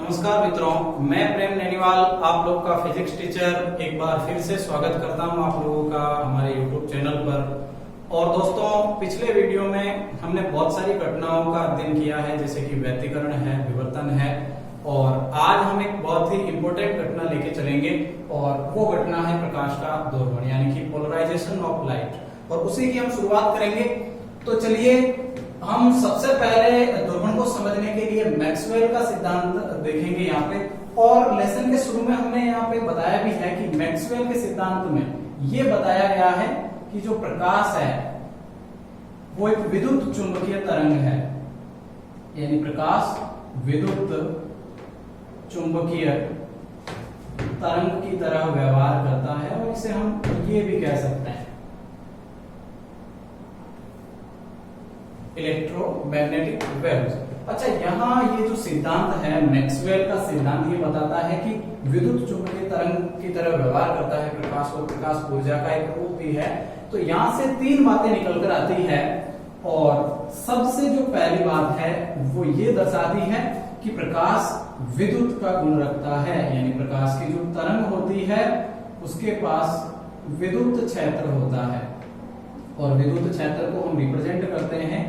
नमस्कार मित्रों, मैं प्रेम नैनीवाल आप लोग का फिजिक्स टीचर एक बार फिर से स्वागत करता हूं आप लोगों का हमारे YouTube चैनल पर। और दोस्तों, पिछले वीडियो में हमने बहुत सारी घटनाओं का अध्ययन किया है, जैसे कि व्यतिकरण है, विवर्तन है, और आज हम एक बहुत ही इंपॉर्टेंट घटना लेके चलेंगे और वो घटना है प्रकाश का दोहरण यानी कि पोलराइजेशन ऑफ लाइट, और उसी की हम शुरुआत करेंगे। तो चलिए हम सबसे पहले ध्रुवण को समझने के लिए मैक्सवेल का सिद्धांत देखेंगे यहाँ पे। और लेसन के शुरू में हमने यहाँ पे बताया भी है कि मैक्सवेल के सिद्धांत में ये बताया गया है कि जो प्रकाश है वो एक विद्युत चुंबकीय तरंग है, यानी प्रकाश विद्युत चुंबकीय तरंग की तरह व्यवहार करता है, और इसे हम ये भी कह सकते हैं इलेक्ट्रोमैग्नेटिक वेव्स। अच्छा, यहाँ ये जो सिद्धांत है मैक्सवेल का सिद्धांत, ये बताता है कि विद्युत चुंबकीय तरंग की तरह व्यवहार करता है प्रकाश, और प्रकाश ऊर्जा का एक रूप भी है। तो यहाँ से तीन बातें निकल कर आती है, और सबसे जो पहली बात है वो ये दर्शाती है कि प्रकाश विद्युत का गुण रखता है, यानी प्रकाश की जो तरंग होती है उसके पास विद्युत क्षेत्र होता है, और विद्युत क्षेत्र को हम रिप्रेजेंट करते हैं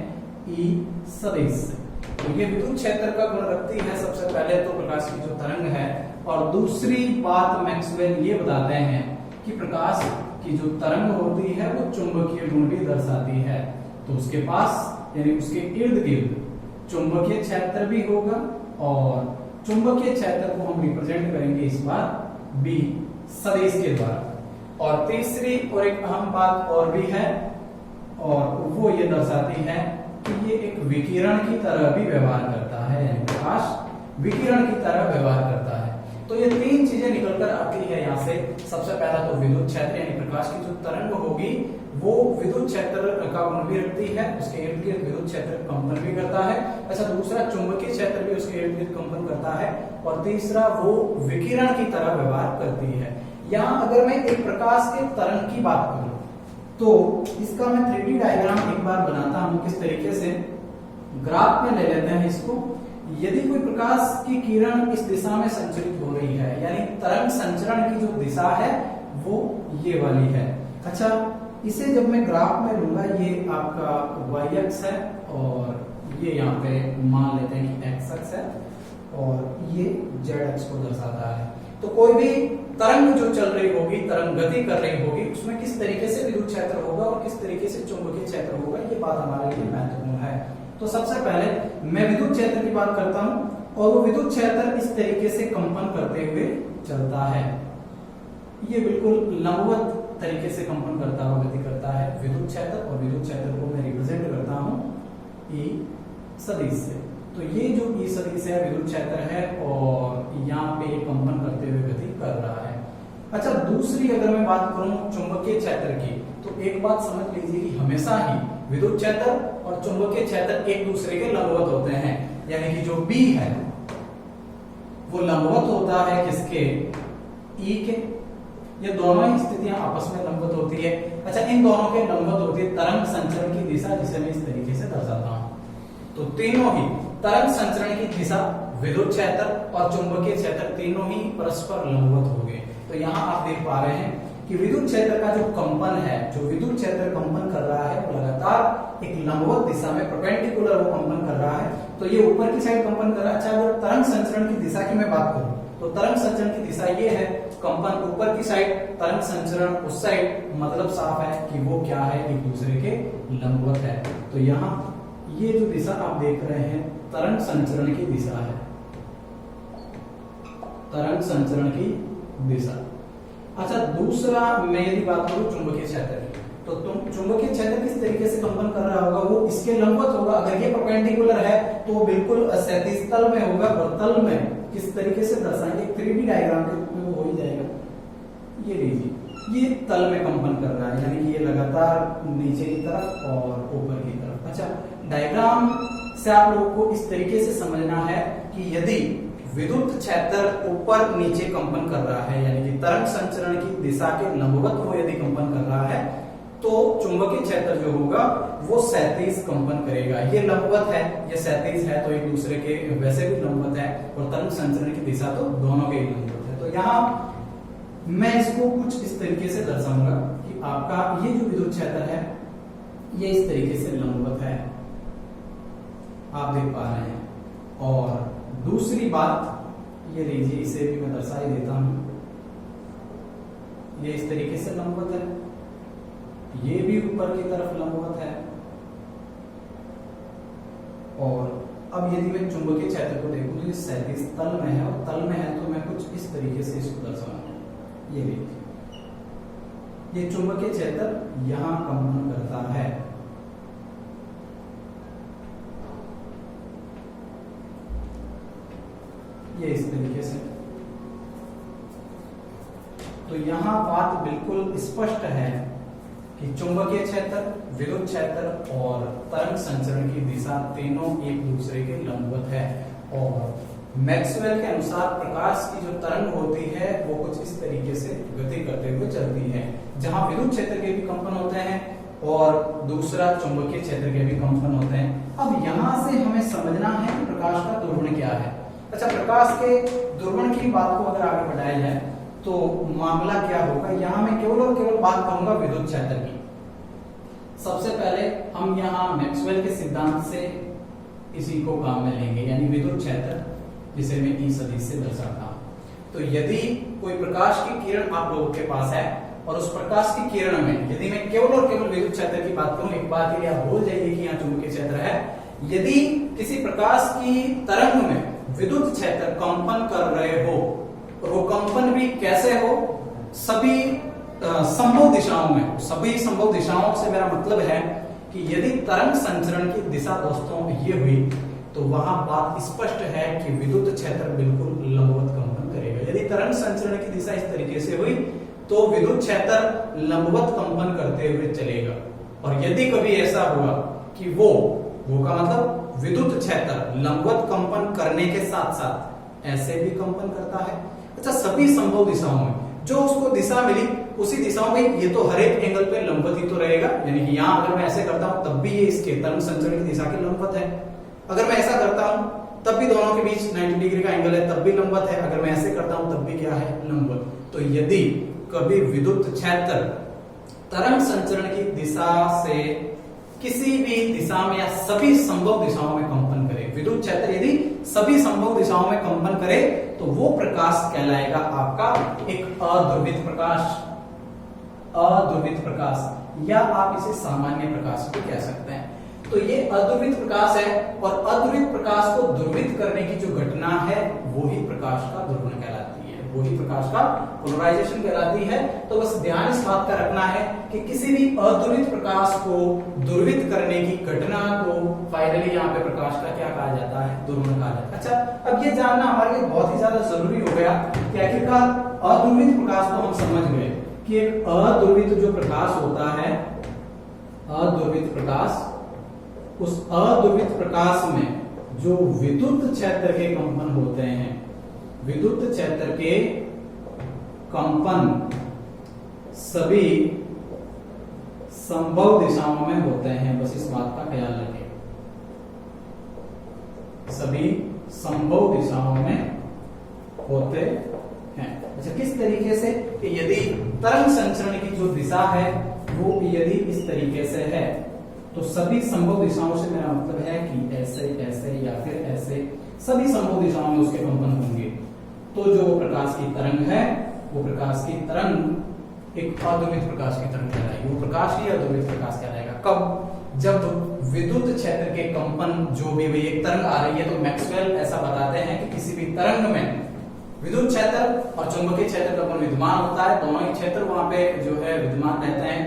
ई सदिश से। तो ये विद्युत क्षेत्र का गुण रखती है सबसे पहले तो प्रकाश की जो तरंग है। और दूसरी बात मैक्सवेल ये बताते हैं कि प्रकाश की जो तरंग होती है वो चुंबकीय गुण भी दर्शाती है, तो उसके पास यानी उसके इर्द गिर्द चुंबकीय क्षेत्र भी होगा, और चुंबकीय क्षेत्र को हम रिप्रेजेंट करेंगे इस बार बी सदिश के द्वारा। और तीसरी और एक अहम बात और भी है, और वो ये दर्शाती है कि ये एक विकिरण की तरह भी व्यवहार करता है, यानी प्रकाश विकिरण की तरह व्यवहार करता है। तो ये तीन चीजें निकलकर आती है यहाँ से। सबसे पहला तो विद्युत क्षेत्र यानी प्रकाश की जो तरंग होगी वो विद्युत क्षेत्र का गुण भी रखती है, उसके इर्द गिर्द विद्युत क्षेत्र कंपन भी करता है। अच्छा, दूसरा चुंबकीय क्षेत्र भी उसके इर्द गिर्द कंपन करता है, और तीसरा वो विकिरण की तरह व्यवहार करती है। यहाँ अगर मैं एक प्रकाश के तरंग की बात करूं तो इसका मैं 3D डायग्राम एक बार बनाता हूं, किस तरीके से ग्राफ में ले लेते हैं इसको। यदि कोई प्रकाश की किरण इस दिशा में संचरित हो रही है, यानी तरंग संचरण की जो दिशा है वो ये वाली है। अच्छा, इसे जब मैं ग्राफ में लूंगा, ये आपका y अक्ष है, और ये यहाँ पे मान लेते हैं कि x अक्ष है, और ये z अक्ष को दर्शाता है। तो कोई भी तरंग जो चल रही होगी, तरंग गति कर रही होगी, उसमें किस तरीके से विद्युत क्षेत्र होगा और किस तरीके से चुंबकीय क्षेत्र होगा, ये बात हमारे लिए महत्वपूर्ण है। तो सबसे पहले मैं विद्युत क्षेत्र की बात करता हूं, और वो विद्युत क्षेत्र इस तरीके से कंपन करते हुए चलता है। ये बिल्कुल लंबवत तरीके से कंपन करता हुआ गति करता है विद्युत क्षेत्र, और विद्युत क्षेत्र को मैं रिप्रेजेंट करता हूं ई सदिश से। तो ये जो ई सदिश है विद्युत क्षेत्र है, और यहाँ पे ये कंपन करते हुए गति कर रहा है। अच्छा, दूसरी अगर मैं बात करूं चुंबकीय क्षेत्र की, तो एक बात समझ लीजिए कि हमेशा ही विद्युत क्षेत्र और चुंबकीय क्षेत्र एक दूसरे के लंबवत होते हैं, यानी कि जो बी है वो लंबवत होता है किसके, ई के। ये दोनों ही स्थितियां आपस में लंबवत होती है। अच्छा, इन दोनों के लंबवत होती है तरंग संचरण की दिशा, जिसे मैं इस तरीके से दर्शाता हूं। तो तीनों ही तरंग संचरण की दिशा, विद्युत क्षेत्र और चुंबकीय क्षेत्र तीनों ही परस्पर लंबवत हो गए। तो यहाँ आप देख पा रहे हैं कि विद्युत क्षेत्र का जो कंपन है, जो विद्युत क्षेत्र कंपन कर रहा है, वो लगातार एक लंबवत दिशा में परपेंडिकुलर वो कंपन कर रहा है। तो ये ऊपर की साइड कंपन कर रहा है। अच्छा, अगर तरंग संचरण की दिशा की मैं बात करूं तो तरंग संचरण की दिशा ये है, कंपन ऊपर की साइड, तरंग संचरण उस साइड, मतलब साफ है कि वो क्या है, एक दूसरे के लंबवत है। तो यहाँ ये जो दिशा आप देख रहे हैं तरंग संचरण की दिशा है, तरंग संचरण की दिशा। अच्छा, दूसरा मैं यदि बात करूं चुंबकीय क्षेत्र की, तो चुंबकीय क्षेत्र किस तरीके से कंपन कर रहा होगा, वो इसके लंबवत होगा। अगर ये परपेंडिकुलर है तो वो बिल्कुल क्षैतिज तल में होगा, और तल में किस तरीके से दर्शाएंगे, 3D डायग्राम के रूप में वो हो ही जाएगा। ये लीजिए, ये तल में कंपन कर रहा है, यानी कि ये लगातार नीचे की तरफ और ऊपर की तरफ। अच्छा, डायग्राम से आप लोगों को इस तरीके से समझना है कि यदि विद्युत क्षेत्र ऊपर नीचे कंपन कर रहा है, यानी कि तरंग संचरण की दिशा के लंबवत वो यदि कंपन कर रहा है, तो चुंबकीय क्षेत्र जो होगा वो 37 कंपन करेगा। ये लंबवत है, ये 37 है तो एक दूसरे के वैसे भी लंबवत है, और तरंग संचरण की दिशा तो दोनों के ही लंबवत है। तो यहाँ मैं इसको कुछ इस तरीके से दर्शाऊंगा कि आपका ये जो विद्युत क्षेत्र है ये इस तरीके से लंबवत है, आप देख पा रहे हैं। और दूसरी बात ये लीजिए, इसे भी मैं दर्शा ही देता हूं, ये इस तरीके से लंबवत है, ये भी ऊपर की तरफ लंबवत है। और अब यदि मैं चुंबकीय क्षेत्र को देखूं तो ये 37 तल में है, और तल में है तो मैं कुछ इस तरीके से इसको दर्शाऊंगा। ये देखिए, ये चुंबकीय क्षेत्र यहां कंपन करता है, ये इस तरीके से। तो यहां बात बिल्कुल स्पष्ट है कि चुंबकीय क्षेत्र, विद्युत क्षेत्र और तरंग संचरण की दिशा तीनों एक दूसरे के लंबवत है। और मैक्सवेल के अनुसार प्रकाश की जो तरंग होती है वो कुछ इस तरीके से गति करते हुए चलती है, जहां विद्युत क्षेत्र के भी कंपन होते हैं और दूसरा चुंबकीय क्षेत्र के भी कंपन होते हैं। अब यहां से हमें समझना है कि प्रकाश का ध्रुवण क्या है। अच्छा, प्रकाश के ध्रुवण की बात को अगर आगे बढ़ाया जाए तो मामला क्या होगा, यहां मैं केवल और केवल बात करूंगा विद्युत क्षेत्र की। सबसे पहले हम यहां मैक्सवेल के सिद्धांत से इसी को काम में लेंगे, यानी विद्युत क्षेत्र जिसे मैं ई सदिश से दर्शाता हूं। तो यदि कोई प्रकाश की किरण आप लोगों के पास है और उस प्रकाश की किरण में यदि मैं केवल और केवल विद्युत क्षेत्र की बात करूं, एक बार के लिए आप भूल जाइए कि यहाँ चुंबकीय क्षेत्र है। यदि किसी प्रकाश की तरंग में विद्युत क्षेत्र कंपन कर रहे हो, और वो कंपन भी कैसे हो, सभी संभव दिशाओं में। सभी संभव दिशाओं से मेरा मतलब है कि यदि तरंग संचरण की दिशा दोस्तों ये हुई तो वहां बात स्पष्ट है कि विद्युत क्षेत्र बिल्कुल लंबवत कंपन करेगा। यदि तरंग संचरण की दिशा इस तरीके से हुई तो विद्युत क्षेत्र लंबवत कंपन करते हुए चलेगा। और यदि कभी ऐसा हुआ कि वो का मतलब विद्युत क्षेत्र लंबवत कंपन करने के साथ साथ ऐसे भी कंपन करता है। अच्छा, सभी संभव दिशाओं में जो उसको दिशा मिली उसी दिशाओं में ये तो हर एक एंगल पे लंबवत ही तो रहेगा, यानी कि यहाँ अगर मैं ऐसे करता हूं तब भी ये इसके तरंग संचरण की दिशा के लंबवत है। अगर मैं ऐसा करता हूं तब भी दोनों के बीच 90 डिग्री का एंगल है, तब भी लंबवत है। अगर मैं ऐसे करता हूं तब भी क्या है, लंबवत। तो यदि कभी विद्युत क्षेत्र तरंग संचरण की दिशा से किसी भी दिशा में या सभी संभव दिशाओं में कंपन करे, विद्युत क्षेत्र यदि सभी संभव दिशाओं में कंपन करे तो वो प्रकाश कहलाएगा आपका एक अध्रुवित प्रकाश। अध्रुवित प्रकाश, या आप इसे सामान्य प्रकाश भी कह सकते हैं। तो ये अध्रुवित प्रकाश है, और अध्रुवित प्रकाश को ध्रुवित करने की जो घटना है वो ही प्रकाश का ध्रुवण कहलाती है, वो ही प्रकाश का पोलराइजेशन कहलाती है। तो बस ध्यान इस बात का रखना है कि किसी भी अध्रुवित प्रकाश को ध्रुवित करने की घटना को फाइनली यहाँ पे प्रकाश का क्या कहा जाता है, ध्रुवण कहा जाता है। अच्छा, अब ये जानना हमारे लिए बहुत ही ज्यादा जरूरी हो गया कि आखिरकार अध्रुवित प्रकाश को हम समझ गए कि एक अध्रुवित जो प्रकाश होता है, अध्रुवित प्रकाश, उस अध्रुवित प्रकाश में जो विद्युत क्षेत्र के कंपन होते हैं, विद्युत क्षेत्र के कंपन सभी संभव दिशाओं में होते हैं। बस इस बात का ख्याल रखें, सभी संभव दिशाओं में होते हैं। अच्छा, किस तरीके से कि यदि तरंग संचरण की जो दिशा है वो यदि इस तरीके से है तो सभी संभव दिशाओं से मेरा मतलब है कि ऐसे ऐसे या फिर ऐसे सभी संभव दिशाओं में उसके कंपन होंगे। तो जो प्रकाश की तरंग है वो प्रकाश की तरंग एक अध्रुवित प्रकाश की तरंग कहलाएगी, वो प्रकाश ही अध्रुवित प्रकाश कहलाएगा। कब? जब विद्युत क्षेत्र के कंपन जो भी हुई, एक तरंग आ रही है तो मैक्सवेल ऐसा बताते हैं कि किसी भी तरंग में विद्युत क्षेत्र और चुंबकीय क्षेत्र का कंपन विद्यमान होता है, दोनों ही क्षेत्र वहां पे जो है विद्यमान रहते हैं,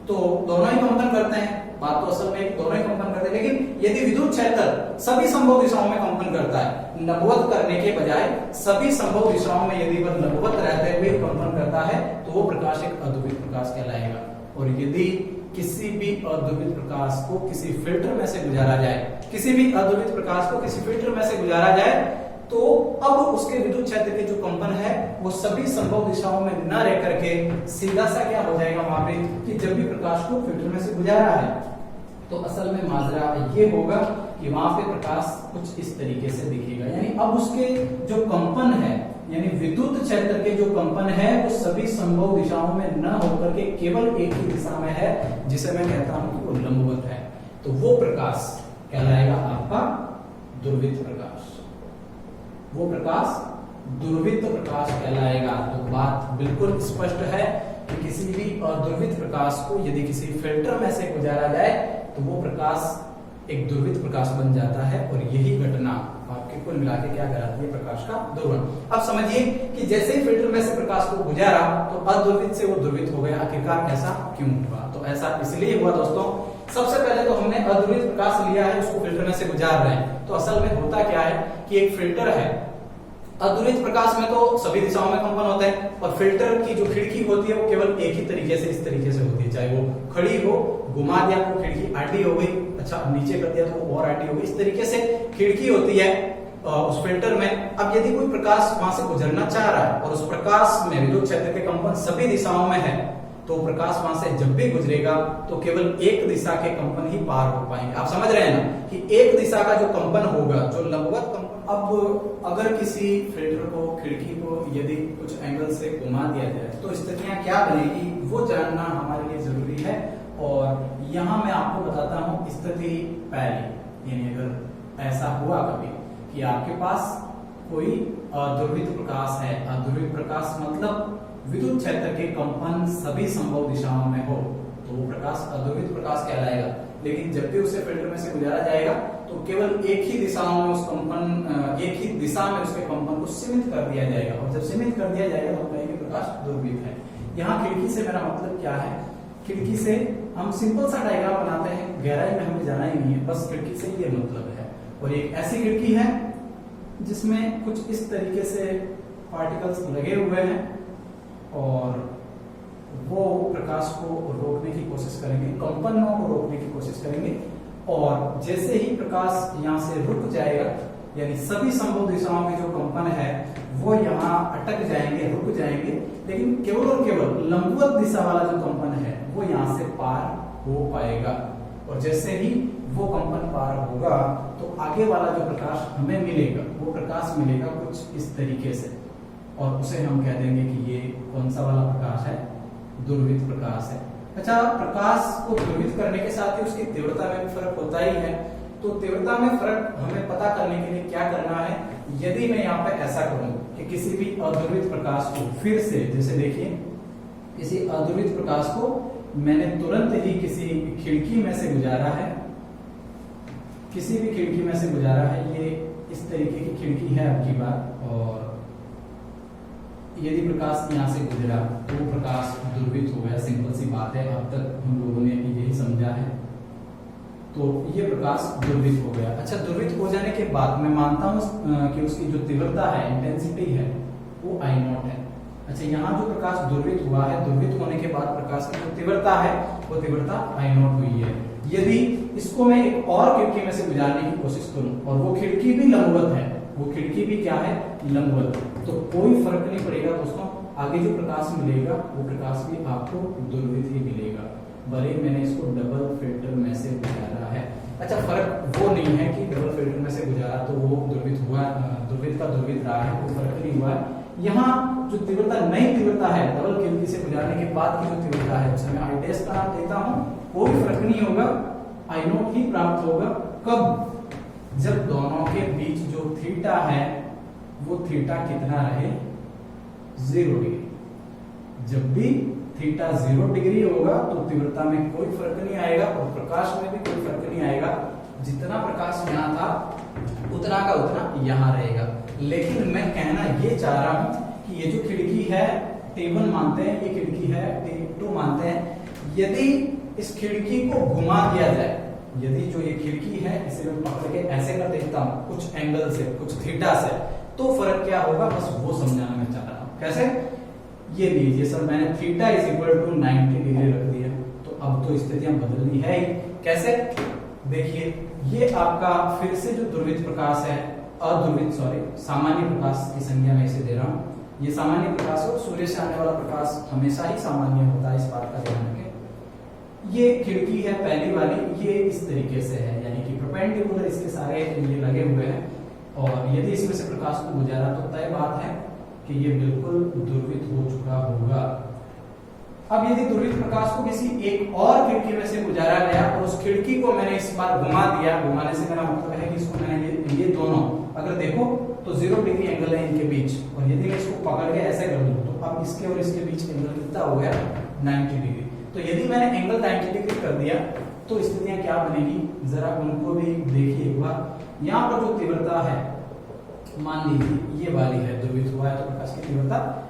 तो दोनों ही कंपन करते हैं। बात तो असल में दोनों ही कंपन करते हैं, लेकिन यदि विद्युत क्षेत्र सभी संभव दिशाओं में कंपन करता है, लंबवत करने के बजाय सभी संभव दिशाओं में यदि वह लंबवत रहते हुए कंपन करता है तो वो प्रकाश एक अध्रुवित प्रकाश कहलाएगा। और यदि किसी भी अध्रुवित प्रकाश को किसी फिल्टर में से गुजारा जाए, किसी भी अध्रुवित प्रकाश को किसी फिल्टर में से गुजारा जाए तो अब उसके विद्युत क्षेत्र के जो कंपन है वो सभी संभव दिशाओं में न रह करके सीधा सा क्या हो जाएगा वहां पे कि जब भी प्रकाश को फिल्टर में से गुजारा है तो असल में माजरा ये होगा कि वहां पे प्रकाश कुछ इस तरीके से दिखेगा। यानी अब उसके जो कंपन है यानी विद्युत क्षेत्र के जो कंपन है वो सभी संभव दिशाओं में न होकर के केवल एक ही दिशा में है, जिसे मैं कहता हूं कि वो लंबवत है। तो वो प्रकाश कहलाएगा आपका दुर्वृत्त प्रकाश। वो प्रकाश दुर्वृत्त प्रकाश कहलाएगा। तो बात बिल्कुल स्पष्ट है कि किसी भी दुर्वृत्त प्रकाश को यदि किसी फिल्टर में से गुजारा जाए तो वो प्रकाश एक दुर्वृत्त प्रकाश बन जाता है, और यही घटना आपके कुल मिला के क्या कराती है, प्रकाश का ध्रुवण। अब समझिए कि जैसे ही फिल्टर में से प्रकाश को गुजारा तो अदुर्वृत्त से वो दुर्वृत्त हो गया। आखिरकार ऐसा क्यों हुआ? तो ऐसा इसलिए हुआ दोस्तों, सबसे पहले तो हमने अदुर्वृत्त प्रकाश लिया है, उसको फिल्टर में से गुजार रहे हैं। तो असल में होता क्या है कि एक फिल्टर है, अदुर्वृत्त प्रकाश में तो सभी दिशाओं में कंपन होते हैं, और फिल्टर की जो खिड़की होती है वो केवल एक ही तरीके से, इस तरीके से होती है। चाहे वो खड़ी हो, घुमा दिया तो खिड़की आडी हो गई, अच्छा नीचे कर दिया तो वो और आडी हो गई, इस तरीके से खिड़की होती है उस फिल्टर में। अब यदि कोई प्रकाश वहां से गुजरना चाह रहा है और उस प्रकाश में विद्युत क्षेत्र के कंपन सभी दिशाओं में है, तो प्रकाश वहां से जब भी गुजरेगा तो केवल एक दिशा के कंपन ही पार हो पाएंगे। आप समझ रहे हैं ना कि एक दिशा का जो कंपन होगा, जो लंबवत कंपन। अब अगर किसी फिल्टर को, खिड़की को यदि कुछ एंगल से घुमा दिया जाए तो स्थितियां क्या बनेगी वो जानना हमारे लिए जरूरी है। और यहाँ मैं आपको बताता हूँ स्थिति पहली, यानी अगर ऐसा हुआ कभी कि आपके पास कोई अदुर्वृत्त प्रकाश है, अदुर्वृत्त प्रकाश मतलब विद्युत क्षेत्र के कंपन सभी संभव दिशाओं में हो, तो वो प्रकाश अदुर्वृत्त प्रकाश कहलाएगा। लेकिन जब भी उसे फिल्टर में से गुजारा जाएगा तो केवल एक ही दिशाओं में उस कंपन, एक ही दिशा में उसके कंपन को सीमित कर दिया जाएगा, और जब सीमित कर दिया जाएगा तो कहेंगे प्रकाश दुर्वृत्त है। यहाँ खिड़की से मेरा मतलब क्या है, खिड़की से हम सिंपल सा डायग्राम बनाते हैं, गहराई में हमें जाना ही नहीं है, बस खिड़की से ये मतलब है। और एक ऐसी खिड़की है जिसमें कुछ इस तरीके से पार्टिकल्स लगे हुए हैं, और वो प्रकाश को रोकने की कोशिश करेंगे, कंपनों को रोकने की कोशिश करेंगे। और जैसे ही प्रकाश यहाँ से रुक जाएगा, यानी सभी संभव दिशाओं में जो कंपन है वो यहाँ अटक जाएंगे, रुक जाएंगे, लेकिन केवल और केवल लंबवत दिशा वाला जो कंपन है वो यहाँ से पार हो पाएगा। और जैसे ही वो कंपन पार होगा तो आगे वाला जो प्रकाश हमें मिलेगा, वो प्रकाश मिलेगा कुछ इस तरीके से, और उसे हम कह देंगे कि ये कौन सा वाला प्रकाश है, दुर्वृत्त प्रकाश है। अच्छा, प्रकाश को दुर्वृत्त करने के साथ ही उसकी तीव्रता में भी फर्क होता ही है। तो तीव्रता में फर्क हमें पता करने के लिए क्या करना है, यदि मैं यहाँ पे ऐसा करूं कि किसी भी अदुर्वृत्त प्रकाश को फिर से, जैसे देखिए किसी अदुर्वृत्त प्रकाश को मैंने तुरंत ही किसी खिड़की में से गुजारा है, किसी भी खिड़की में से गुजारा है, ये इस तरीके की खिड़की है आपकी बात, और यदि प्रकाश यहाँ से गुजरा तो वो प्रकाश दुर्वृत्त हो गया। सिंपल सी बात है, अब तक हम लोगों ने यही समझा है। तो ये प्रकाश दुर्वृत्त हो गया। अच्छा, दुर्वृत्त हो जाने के बाद मैं मानता हूँ कि उसकी जो तीव्रता है, इंटेंसिटी है, वो I0 है। अच्छा, यहाँ जो प्रकाश दुर्वृत्त हुआ है, दुर्वृत्त होने के बाद प्रकाश की जो तीव्रता है वो तीव्रता I0 हुई है। यदि इसको मैं एक और खिड़की में से गुजारने की कोशिश करूं और वो खिड़की भी लंबवत है, वो खिड़की भी क्या है, लंबवत, तो कोई फर्क नहीं पड़ेगा दोस्तों, आगे जो प्रकाश मिलेगा वो प्रकाश भी आपको दुर्वृत्त ही मिलेगा, भले मैंने इसको डबल फिल्टर में से गुजारा है। अच्छा, फर्क वो नहीं है कि डबल फिल्टर में से गुजारा तो वो दुर्वृत्त हुआ, दुर्वृत्त का दुर्वृत्त रहा है, कोई फर्क नहीं हुआ है। यहाँ जो तीव्रता, नई तीव्रता है, डबल खिड़की से गुजारने के बाद की जो तीव्रता है उसे मैं I डैश का नाम देता हूँ, कोई फर्क नहीं होगा, I0 ही प्राप्त होगा। कब? जब दोनों के बीच जो थीटा है वो थीटा कितना रहे, 0 डिग्री। जब भी थीटा 0 डिग्री होगा तो तीव्रता में कोई फर्क नहीं आएगा और प्रकाश में भी कोई फर्क नहीं आएगा। जितना प्रकाश यहाँ था उतना का उतना यहाँ रहेगा। लेकिन मैं कहना ये चाह रहा हूं कि ये जो खिड़की है T1 मानते हैं, ये खिड़की है T2 मानते हैं, यदि इस खिड़की को घुमा दिया जाए, यदि जो ये खिड़की है इसे मैं पकड़ के ऐसे कर देता हूं कुछ एंगल से, कुछ थीटा से, तो फर्क क्या होगा, बस वो समझाना मैं चाह रहा हूं। कैसे? ये लीजिए सर, मैंने theta is equal to 90 degree रख दिया, तो अब तो स्थितियां बदलनी है ही। कैसे? देखिए, ये आपका फिर से जो दुर्वृत्त प्रकाश है सामान्य प्रकाश की संज्ञा में इसे दे रहा हूं। ये सामान्य प्रकाश और सूर्य से आने वाला प्रकाश हमेशा ही सामान्य होता है, इस बात का ध्यान रखें। ये खिड़की है पहली वाली, ये इस तरीके से है, यानी कि परपेंडिकुलर इसके सारे ये लगे हुए हैं, और यदि इसमें से प्रकाश को गुजारा तो तय बात है कि ये बिल्कुल दुर्वित हो चुका होगा। अब यदि दुर्वित प्रकाश को किसी एक और खिड़की में से गुजारा गया और उस खिड़की को मैंने इस बार घुमा दिया, घुमाने से मेरा मतलब है कि इसको मैंने ये दोनों अगर देखो तो 0 डिग्री एंगल है इनके बीच, और यदि मैं इसको पकड़ के ऐसे कर दूं तो अब इसके और इसके बीच एंगल कितना हो गया 90 डिग्री। तो यदि मैंने एंगल 90 डिग्री कर दिया तो स्थितियां क्या बनेगी, जरा उनको भी देखिए एक बार। यहाँ पर जो तीव्रता है मान लीजिए ये वाली है, दुर्वित हुआ है तो प्रकाश की तीव्रता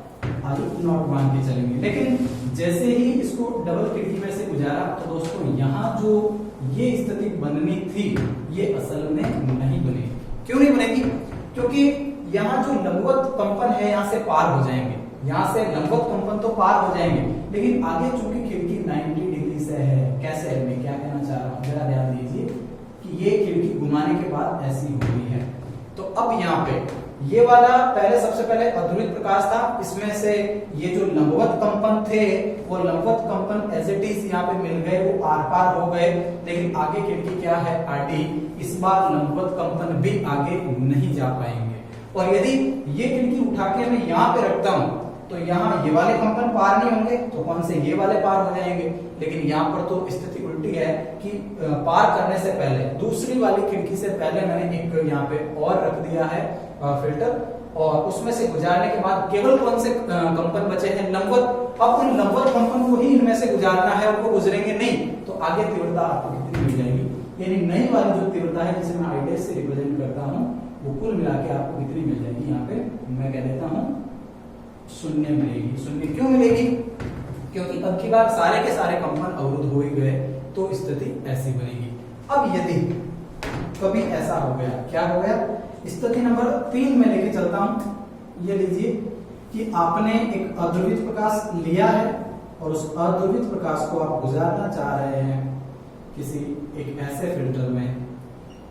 I0 मान के चलेंगे, लेकिन जैसे ही इसको डबल खिड़की में से गुजारा तो दोस्तों यहाँ जो ये स्थिति बननी थी ये असल में नहीं बनी। क्यों नहीं बनेगी? क्योंकि यहाँ जो लंबवत कंपन है यहाँ से पार हो जाएंगे, यहाँ से लंबवत कंपन तो पार हो जाएंगे, लेकिन आगे चूंकि खिड़की 90 डिग्री से है। कैसे है, मैं क्या कहना चाह रहा हूँ जरा ध्यान दीजिए कि ये खिड़की घुमाने के बाद ऐसी हो रही है। तो अब यहाँ पे ये वाला पहले सबसे पहले अध्रुवित प्रकाश था, इसमें से ये जो लंबवत कंपन थे वो लंबवत कंपन एज इट इज यहाँ पे मिल गए, वो आर पार हो गए, लेकिन आगे खिड़की क्या है आरडी, इस बार लंबवत कंपन भी आगे नहीं जा पाएंगे। और यदि ये खिड़की उठा के मैं यहाँ पे रखता हूँ तो यहाँ ये वाले कंपन पार नहीं होंगे, तो कौन से ये वाले पार हो जाएंगे, लेकिन यहाँ पर तो स्थिति उल्टी है कि पार करने से पहले दूसरी वाली खिड़की से पहले मैंने एक यहाँ पे और रख दिया है फिल्टर, और उसमें से गुजारने के बाद केवल कौन से कंपन बचे हैं लंबवत। अब उन लंबवत कंपन को ही इनमें से गुजारना है, उनको गुजरेंगे नहीं तो आगे तीव्रता आपको कितनी मिल जाएगी, यानी नई वाली जो तीव्रता है जिसे मैं I' से रिप्रेजेंट करता हूँ वो कुल मिला के आपको कितनी मिल जाएगी, यहाँ पे मैं कह देता हूँ 0 मिलेगी। 0 क्यों मिलेगी? क्योंकि अब की बार सारे के सारे कंपन अवरुद्ध हो ही गए, तो स्थिति ऐसी बनेगी। अब यदि कभी ऐसा हो गया, क्या हो गया, स्थिति नंबर 3 में लेके चलता हूं। ये लीजिए कि आपने एक अध्रुवित प्रकाश लिया है और उस अध्रुवित प्रकाश को आप गुजारना चाह रहे हैं किसी एक ऐसे फिल्टर में,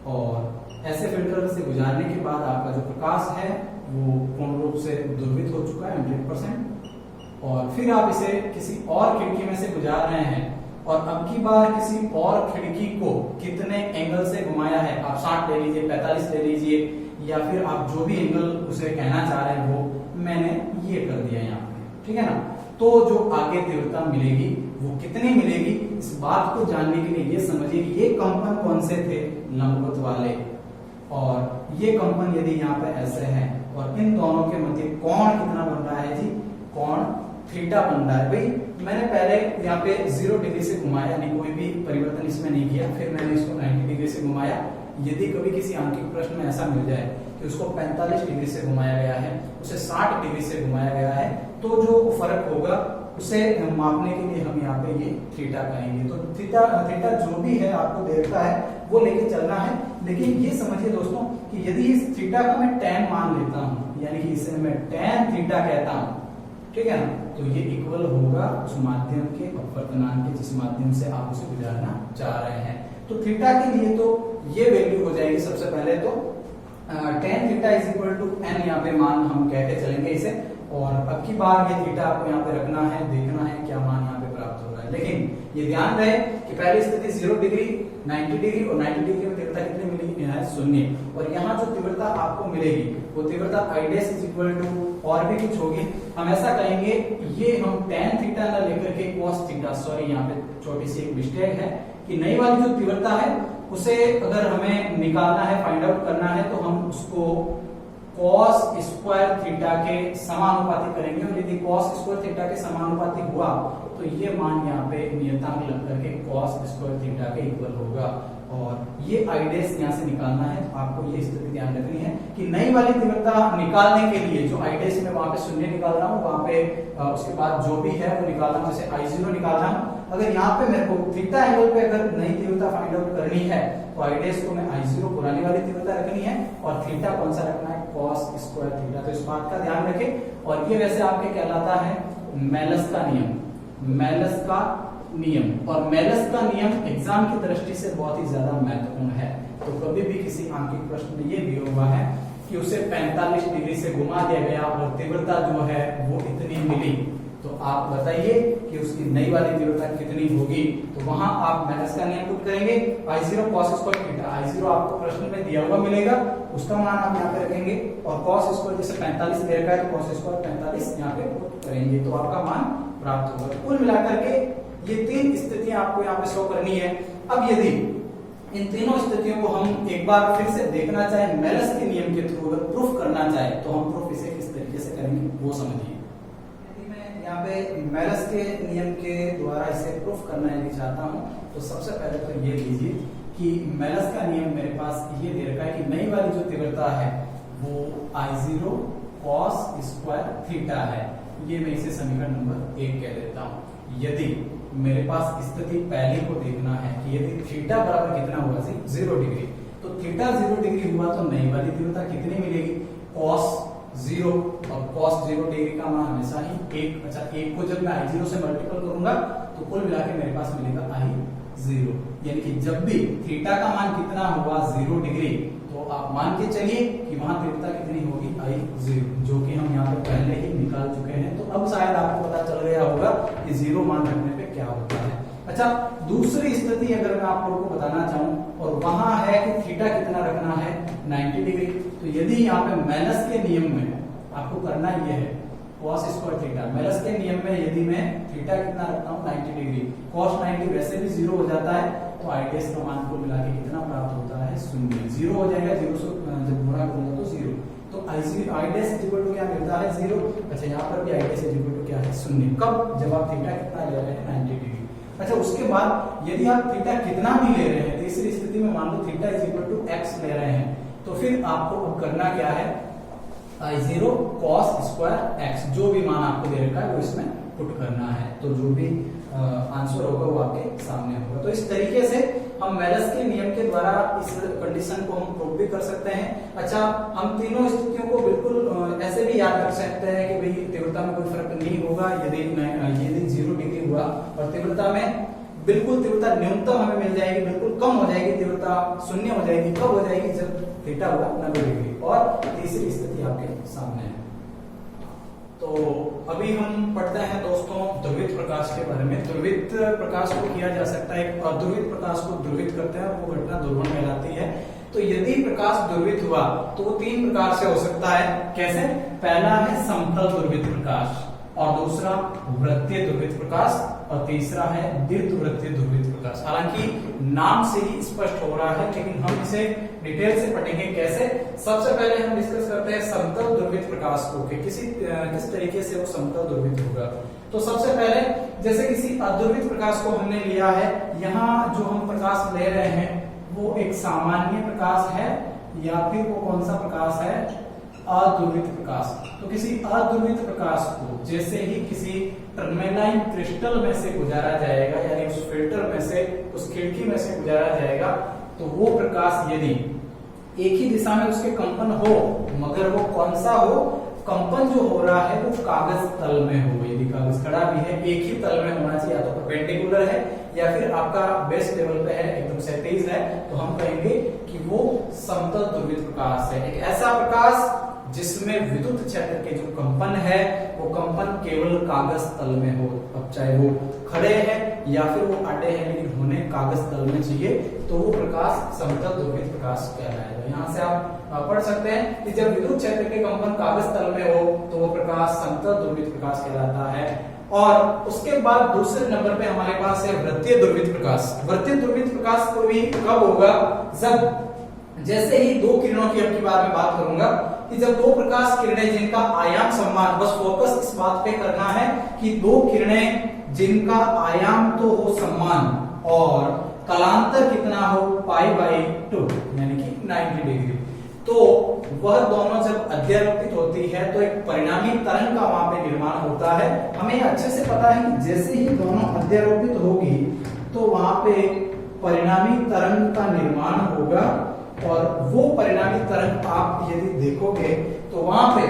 और ऐसे फिल्टर से गुजारने के बाद आपका जो प्रकाश है वो पूर्ण रूप से दुर्वित हो चुका है 100%, और फिर आप इसे किसी और खिड़की में से गुजार रहे हैं, और अब की बार किसी और खिड़की को कितने एंगल से घुमाया है, आप 60 ले लीजिए, 45 ले लीजिए, या फिर आप जो भी एंगल उसे कहना चाह रहे हैं वो मैंने ये कर दिया यहाँ पे, ठीक है ना। तो जो आगे तीव्रता मिलेगी वो कितनी मिलेगी, इस बात को जानने के लिए ये समझिए कि ये कंपन कौन से थे, लंबवत वाले, और ये कंपन यदि यहाँ पे ऐसे हैं और इन दोनों के मध्य कोण कितना बन रहा है जी, कोण थीटा बन रहा है। भाई मैंने पहले यहाँ पे 0 डिग्री से घुमाया, यानी कोई भी परिवर्तन इसमें नहीं किया, फिर मैंने इसको 90 डिग्री से घुमाया। यदि कभी किसी आंकिक प्रश्न में ऐसा मिल जाए कि उसको 45 डिग्री से घुमाया गया है, उसे 60 डिग्री से घुमाया गया है, तो जो फर्क होगा उसे मापने के लिए हम यहाँ पे ये थीटा कहेंगे। तो थीटा जो भी है आपको देखता है वो लेके चलना है, लेकिन ये समझिए दोस्तों कि यदि इस थीटा का मैं tan मान लेता हूँ, यानी कि इसे मैं tan थीटा कहता हूँ, ठीक है ना, तो ये इक्वल होगा उस माध्यम के अपवर्तनांक के जिस माध्यम से आप उसे गुजारना चाह रहे हैं। तो थीटा के लिए तो ये वैल्यू हो जाएगी सबसे पहले तो tan theta is equal to n, यहाँ पे मान हम कह के चलेंगे इसे, और अब की बार ये थीटा आपको यहाँ पे रखना है, देखना है क्या मान यहाँ पे प्राप्त हो रहा है। लेकिन ये ध्यान रहे कि पहली स्थिति 0 डिग्री, 90 डिग्री और 90 डिग्री में तीव्रता कितनी मिली है 0, और यहाँ जो तीव्रता आपको मिलेगी वो तीव्रता I' इज इक्वल टू और भी कुछ होगी, हम ऐसा कहेंगे, ये हम tan थीटा ना लेकर के cos थीटा, सॉरी यहाँ पे छोटी सी एक मिस्टेक है कि नई वाली जो तीव्रता है उसे अगर हमें निकालना है, फाइंड आउट करना है, तो हम उसको cos स्क्वायर थीटा के समानुपाती करेंगे, और यदि cos स्क्वायर थीटा के समानुपाती हुआ तो ये मान यहाँ पे नियतांक लग करके cos स्क्वायर थीटा के इक्वल होगा, और ये I' यहाँ से निकालना है। तो आपको ये स्थिति ध्यान रखनी है कि नई वाली तीव्रता निकालने के लिए जो I' में वहां पे 0 निकाल रहा हूँ, वहां पे उसके बाद जो भी है वो निकाल रहा हूँ, जैसे I0 निकाल रहा हूँ। अगर यहाँ पे मेरे को थीटा एंगल पे अगर नई तीव्रता फाइंड आउट करनी है तो I' को मैं I0 पुरानी वाली तीव्रता रखनी है, और थीटा कौन सा रखना है, cos स्क्वायर थीटा। तो इस बात का ध्यान रखें, और ये वैसे आपके कहलाता है मेलस का नियम, मेलस का नियम, और मेलस का नियम एग्जाम की दृष्टि से बहुत ही ज्यादा महत्वपूर्ण है। तो कभी भी किसी आंकिक प्रश्न में ये दिया हुआ है कि उसे 45 डिग्री से घुमा दिया गया और तीव्रता जो है वो इतनी मिली, तो आप बताइए कि उसकी नई वाली तीव्रता कितनी होगी। तो वहां आप माइनस का नियम पुट करेंगे, I0 cos square theta, I0 आपको प्रश्न में दिया हुआ मिलेगा, उसका मान आप यहाँ पे रखेंगे और cos स्क्वायर जैसे 45 दे रखा है तो cos स्क्वायर 45 यहाँ पे पुट करेंगे तो आपका मान प्राप्त होगा। तो कुल मिलाकर के ये तीन स्थितियां आपको यहाँ पे शो करनी है। अब यदि इन तीनों स्थितियों को हम एक बार फिर से देखना चाहे मेलस के नियम के थ्रू, अगर प्रूफ करना चाहे तो हम प्रूफ इसे किस तरीके से करेंगे वो समझिए। यदि मैं यहाँ पे मेलस के नियम के द्वारा इसे प्रूफ करना यदि चाहता हूँ तो सबसे पहले तो ये लीजिए कि मेलस का नियम मेरे पास ये दे रखा है कि नई वाली जो तीव्रता है वो I0 cos स्क्वायर थीटा है। ये मैं इसे समीकरण नंबर 1 कह देता हूँ। यदि मेरे पास स्थिति पहली को देखना है कि यदि थीटा बराबर कितना हुआ 0 डिग्री, तो थीटा 0 डिग्री हुआ तो नई वाली तीव्रता कितनी मिलेगी cos 0, और cos 0 डिग्री का मान हमेशा ही 1। अच्छा, 1 को जब मैं I0 से मल्टीपल करूंगा तो कुल मिला के मेरे पास मिलेगा I0, यानी कि जब भी थीटा का मान कितना हुआ 0 डिग्री तो आप मान के चलिए कि वहां तीव्रता कितनी होगी I0, जो कि हम यहाँ पे पहले ही निकाल चुके हैं। तो अब शायद आपको पता चल गया होगा कि 0 मान रखने पे क्या होता है। अच्छा, दूसरी स्थिति अगर मैं आप लोगों को बताना चाहूं और वहां है कि थीटा कितना रखना है 90 डिग्री, तो यदि यहाँ पे मेलस के नियम में आपको करना यह है cos स्क्वायर थीटा, मेलस के नियम में यदि मैं थीटा कितना रखता हूँ 90 डिग्री, cos 90 वैसे भी 0 हो जाता है तो I' का मान को मिला के कितना प्राप्त होता है 0, 0 हो जाएगा, 0 से जब गुणा करूंगा तो 0, तो I' इक्वल टू क्या मिलता है 0। अच्छा, यहाँ पर भी I' इक्वल टू क्या है 0, कब, जब आप थीटा कितना ले रहे हैं 90 डिग्री। अच्छा, उसके बाद यदि आप थीटा कितना भी ले रहे हैं, तीसरी स्थिति में मान लो थीटा इक्वल टू x ले रहे हैं, तो फिर आपको अब करना क्या है I0 cos स्क्वायर x, जो भी मान आपको दे रखा है वो इसमें पुट करना है, तो जो भी आंसर होगा वो आपके सामने होगा। तो इस तरीके से हम मेलस के नियम के द्वारा इस कंडीशन को हम प्रूव भी कर सकते हैं। अच्छा, हम तीनों स्थितियों को बिल्कुल ऐसे भी याद रख सकते हैं कि भाई तीव्रता में कोई फर्क नहीं होगा यदि 0 डिग्री हुआ, और तीव्रता में बिल्कुल तीव्रता न्यूनतम हमें मिल जाएगी, बिल्कुल कम हो जाएगी, तीव्रता 0 हो जाएगी। कब हो जाएगी, जब थीटा हुआ 90 डिग्री। और तीसरी स्थिति आपके सामने है। तो अभी हम पढ़ते हैं दोस्तों ध्रुवित प्रकाश के बारे में। ध्रुवित प्रकाश को किया जा सकता है, अध्रुवित प्रकाश को ध्रुवित करते हैं, वो घटना ध्रुवण कहलाती है। तो यदि प्रकाश ध्रुवित हुआ तो वो 3 प्रकार से हो सकता है। कैसे? पहला है समतल ध्रुवित प्रकाश, और दूसरा वृत्तीय ध्रुवित प्रकाश, और तीसरा है दीर्घवृत्तीय ध्रुवित प्रकाश। हालांकि नाम से ही स्पष्ट हो रहा है, लेकिन हम इसे डिटेल से पढ़ेंगे कैसे। सबसे पहले हम डिस्कस करते हैं समतल ध्रुवित प्रकाश को, कि किस तरीके से वो समतल ध्रुवित होगा। तो सबसे पहले जैसे किसी अध्रुवित प्रकाश को हमने लिया है, यहाँ जो हम प्रकाश ले रहे हैं वो एक सामान्य प्रकाश है या फिर वो कौन सा प्रकाश है, अध्रुवित प्रकाश। तो किसी अध्रुवित प्रकाश को जैसे ही किसी टर्मेलाइन क्रिस्टल में से गुजारा जाएगा, यानी उस फिल्टर में से, उस खिड़की में से गुजारा जाएगा, तो वो प्रकाश यदि एक ही दिशा में उसके कंपन हो, मगर वो कौन सा हो, कंपन जो हो रहा है वो कागज तल में हो। यदि कागज खड़ा भी है एक ही तल में होना चाहिए, या तो परपेंडिकुलर है या फिर आपका बेस लेवल पे है, एकदम क्षैतिज है, तो हम कहेंगे कि वो समतल ध्रुवित प्रकाश है। एक ऐसा प्रकाश जिसमें विद्युत क्षेत्र के जो कंपन है वो कंपन केवल कागज तल में हो। अब चाहे वो खड़े हैं या फिर वो अटे हैं, लेकिन होने कागज तल में चाहिए, तो वो प्रकाश समतल ध्रुवित प्रकाश कहलाएगा। यहाँ से आप पढ़ सकते हैं कि जब विद्युत क्षेत्र के कंपन कागज तल में हो तो वो प्रकाश समतल ध्रुवित प्रकाश कहलाता है। और उसके बाद दूसरे नंबर पे हमारे पास है वृत्तीय ध्रुवित प्रकाश। वृत्तीय ध्रुवित प्रकाश को भी कब होगा, जब जैसे ही 2 किरणों की अब की बार में बात करूंगा कि जब 2 प्रकाश किरणें जिनका आयाम समान, बस फोकस इस बात पे करना है कि 2 किरणें जिनका आयाम तो हो समान और कलांतर कितना हो π/2, यानी कि 90 डिग्री, तो वह दोनों जब अध्यारोपित होती है तो एक परिणामी तरंग का वहां पे निर्माण होता है। हमें अच्छे से पता है कि जैसे ही दोनों अध्यारोपित होगी तो वहां पे परिणामी तरंग का निर्माण होगा, और वो परिणामी तरंग आप यदि देखोगे तो वहां पे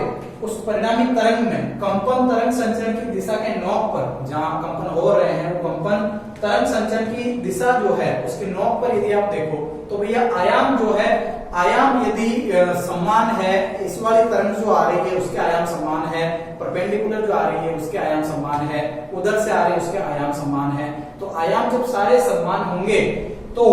उस परिणामी तरंग में कंपन तरंग संचरण की दिशा के नोक पर, जहां कंपन हो रहे हैं वो कंपन तरंग संचरण की दिशा जो है उसके नोक पर यदि आप देखो तो भैया आयाम जो है आयाम यदि समान है, इस वाली तरंग जो आ रही है उसके आयाम समान है, परपेंडिकुलर जो आ रही है उसके आयाम समान है, उधर से आ रही है उसके आयाम समान है, तो आयाम जब सारे समान होंगे तो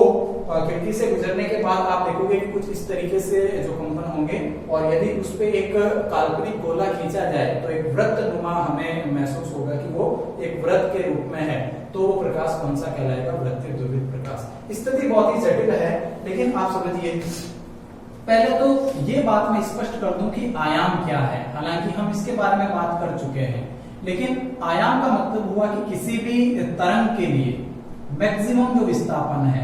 खिड़की से गुजरने के बाद आप देखोगे कि कुछ इस तरीके से जो कंपन होंगे, और यदि उस पे एक काल्पनिक गोला खींचा जाए तो एक वृत्त नुमा हमें महसूस होगा कि वो एक वृत्त के रूप में है, तो वो प्रकाश कौन सा कहलाएगा? वृत्तीय ध्रुवित प्रकाश। स्थिति बहुत ही जटिल है, लेकिन आप समझिए पहले तो ये बात मैं स्पष्ट कर दूं कि आयाम क्या है। हालांकि हम इसके बारे में बात कर चुके हैं, लेकिन आयाम का मतलब हुआ कि किसी भी तरंग के लिए मैक्सिमम जो विस्थापन है,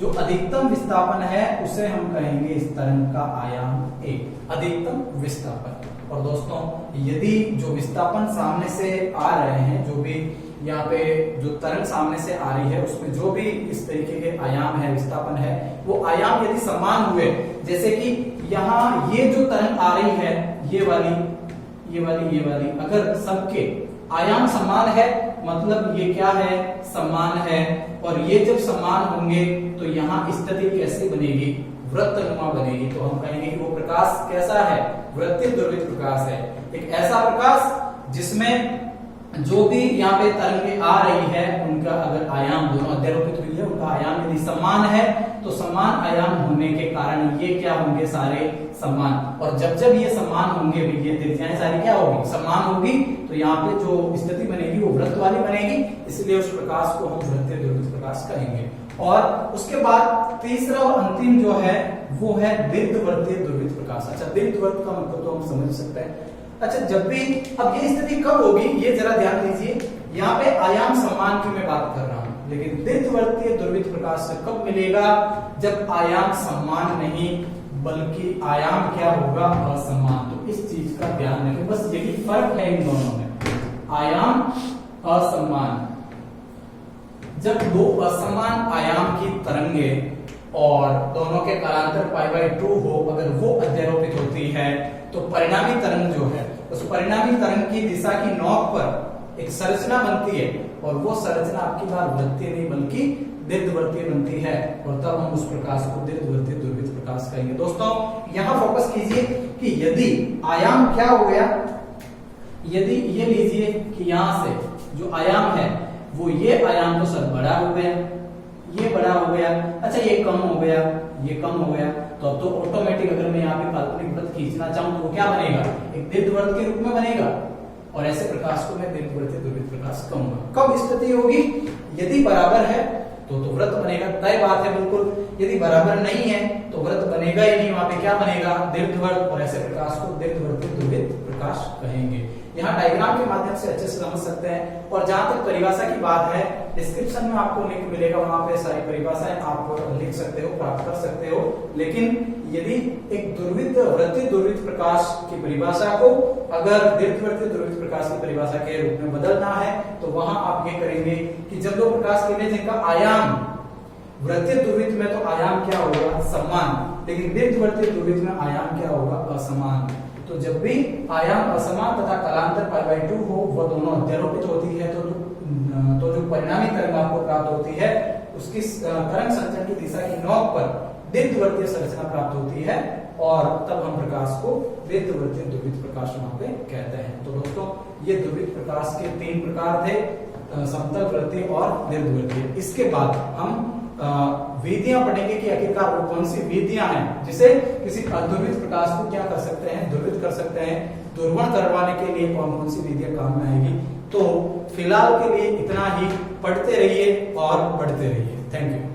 जो अधिकतम विस्थापन है, उसे हम कहेंगे इस तरंग का आयाम एक अधिकतम विस्थापन। और दोस्तों यदि जो विस्थापन सामने से आ रहे हैं, जो भी यहाँ पे जो तरंग सामने से आ रही है उसमें जो भी इस तरीके के आयाम है, विस्थापन है, वो आयाम यदि समान हुए, जैसे कि यहाँ ये जो तरंग आ रही है, ये वाली, अगर सबके आयाम समान है मतलब ये क्या है? समान है। और ये जब समान होंगे तो यहाँ स्थिति कैसी बनेगी? वृत्तनुमा बनेगी। तो हम कहेंगे कि वो प्रकाश कैसा है? वृत्तीय ध्रुवित प्रकाश है। एक ऐसा प्रकाश जिसमें जो भी यहाँ पे तरंगें आ रही है उनका अगर आयाम दोनों अध्यारोपित हुई है, उनका आयाम यदि समान है तो समान आयाम होने के कारण ये क्या होंगे? सारे समान। और जब ये समान होंगे, ये त्रिज्याएं सारी क्या होगी? समान होगी। तो यहाँ पे जो स्थिति बनेगी वो वृत्त वाली बनेगी, इसलिए उस प्रकाश को हम वृत्तीय ध्रुवित प्रकाश कहेंगे। और उसके बाद तीसरा और अंतिम जो है वो है दीर्घवृत्तीय ध्रुवित प्रकाश। अच्छा, दीर्घवृत्त का मतलब तो हम समझ सकते हैं। अच्छा, जब भी अब ये स्थिति कब होगी ये जरा ध्यान दीजिए। यहाँ पे आयाम समान की मैं बात कर रहा हूं, लेकिन दीर्घवृत्तीय ध्रुवित प्रकाश से कब मिलेगा? जब आयाम समान नहीं बल्कि आयाम क्या होगा? असमान। तो इस चीज का ध्यान रखें, बस यही फर्क है इन दोनों में। आयाम असमान, जब दो असमान आयाम की तरंगे और दोनों के कालांतर π/2 हो, अगर वो अध्यारोपित होती है तो परिणामी तरंग जो है उस परिणामी तरंग की दिशा की नोक पर एक संरचना बनती है, और वो संरचना आपकी बार वृत्तीय नहीं बल्कि दीर्घवृत्तीय बनती है, और तब हम उस प्रकाश को दीर्घवृत्तीय ध्रुवित प्रकाश कहेंगे। दोस्तों यहाँ फोकस कीजिए कि यदि आयाम क्या हो गया, यदि ये लीजिए कि यहाँ से जो आयाम है वो ये आयाम तो सब बड़ा हो गया, ये बड़ा हो गया, अच्छा ये कम हो गया, ये कम हो गया, तो अब तो ऑटोमेटिक अगर मैं यहाँ पे काल्पनिक वृत्त खींचना चाहूं तो वो क्या बनेगा? एक दीर्घवृत्त के रूप में बनेगा, और ऐसे प्रकाश को मैं दीर्घवृत्तीय ध्रुवित प्रकाश कहूंगा। कब स्थिति होगी? यदि बराबर है तो वृत्त बनेगा, तय बात है बिल्कुल। यदि बराबर नहीं है तो वृत्त बनेगा ही नहीं, वहां पे क्या बनेगा? दीर्घवृत्त, और ऐसे प्रकाश को दीर्घवृत्तीय ध्रुवित प्रकाश कहेंगे। यहाँ डायग्राम के माध्यम से अच्छे से समझ सकते हैं। और जहां तक परिभाषा की बात है, डिस्क्रिप्शन में आपको लिंक मिलेगा, वहां पे सारी परिभाषाएं आप लिख सकते हो, प्राप्त कर सकते हो। लेकिन यदि एक ध्रुवित वृत्तीय ध्रुवित प्रकाश की परिभाषा को अगर दीर्घवृत्तीय ध्रुवित प्रकाश की परिभाषा के रूप में बदलना है तो वहां आप ये करेंगे कि जब दो प्रकाश किरणें जिनका आयाम वृत्तीय ध्रुवित में तो आयाम क्या होगा? समान, लेकिन दीर्घवृत्तीय ध्रुवित में आयाम क्या होगा? असमान। तो जब भी आयाम असमान तथा कालांतर π/2 हो, वह दोनों अध्यारोपित होती है, तो जो परिणामी तरंग आपको प्राप्त होती है उसकी तरंग संचरण की दिशा की नोक पर दीर्घवृत्तीय संरचना प्राप्त होती है, और तब हम प्रकाश को दीर्घवृत्तीय ध्रुवित प्रकाश वहां पे कहते हैं। तो दोस्तों ये ध्रुवित प्रकाश के 3 प्रकार थे, समतल वृत्तीय और दीर्घवृत्तीय। इसके बाद हम विधियां पढ़ेंगे कि आखिरकार वो कौन सी विधियां हैं जिसे किसी अध्रुवित प्रकाश को क्या कर सकते हैं? ध्रुवित कर सकते हैं। ध्रुवण करवाने के लिए कौन कौन सी विधियां काम में आएगी। तो फिलहाल के लिए इतना ही, पढ़ते रहिए और पढ़ते रहिए। Thank you.